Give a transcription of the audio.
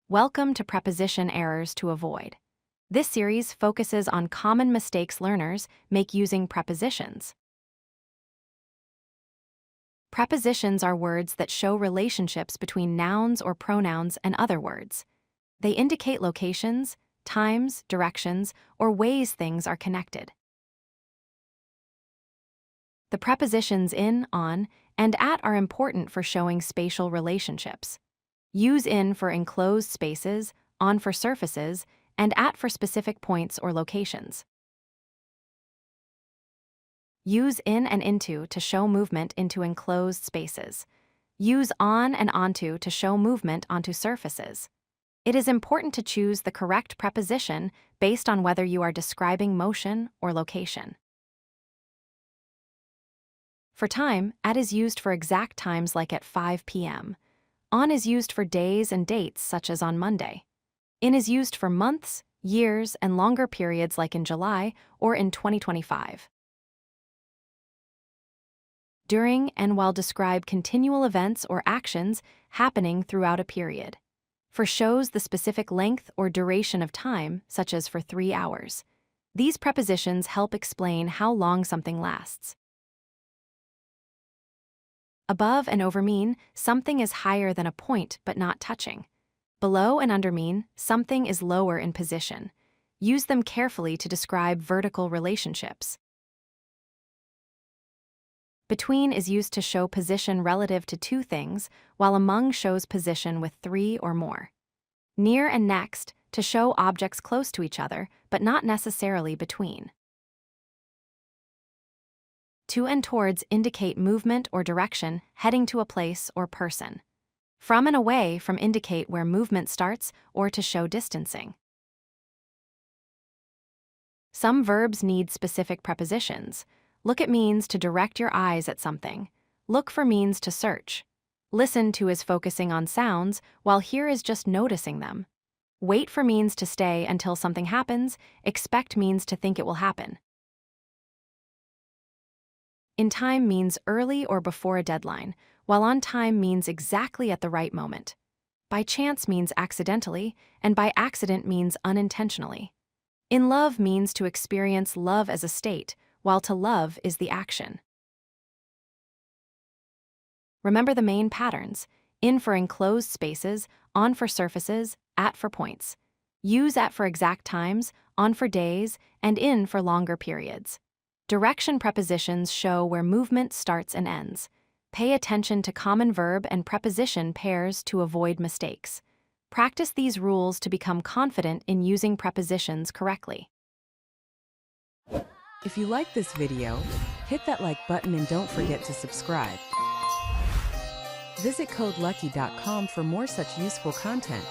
Welcome to Preposition Errors to Avoid. This series focuses on common mistakes learners make using prepositions. Prepositions are words that show relationships between nouns or pronouns and other words. They indicate locations, times, directions, or ways things are connected. The prepositions in, on, and at are important for showing spatial relationships. Use in for enclosed spaces, on for surfaces, and at for specific points or locations. Use in and into to show movement into enclosed spaces. Use on and onto to show movement onto surfaces. It is important to choose the correct preposition based on whether you are describing motion or location. For time, at is used for exact times like at 5 p.m. On is used for days and dates such as on Monday. In is used for months, years, and longer periods like in July or in 2025. During and while describe continual events or actions happening throughout a period. For shows the specific length or duration of time, such as for 3 hours. These prepositions help explain how long something lasts. Above and over mean something is higher than a point but not touching. Below and under mean something is lower in position. Use them carefully to describe vertical relationships. Between is used to show position relative to two things, while among shows position with 3 or more. Near and next to show objects close to each other, but not necessarily between. To and towards indicate movement or direction heading to a place or person. From and away from indicate where movement starts or to show distancing. Some verbs need specific prepositions. Look at means to direct your eyes at something. Look for means to search. Listen to is focusing on sounds, while hear is just noticing them. Wait for means to stay until something happens. Expect means to think it will happen. In time means early or before a deadline, while on time means exactly at the right moment. By chance means accidentally, and by accident means unintentionally. In love means to experience love as a state, while to love is the action. Remember the main patterns: in for enclosed spaces, on for surfaces, at for points. Use at for exact times, on for days, and in for longer periods. Direction prepositions show where movement starts and ends. Pay attention to common verb and preposition pairs to avoid mistakes. Practice these rules to become confident in using prepositions correctly. If you like this video, hit that like button and don't forget to subscribe. Visit codelucky.com for more such useful content.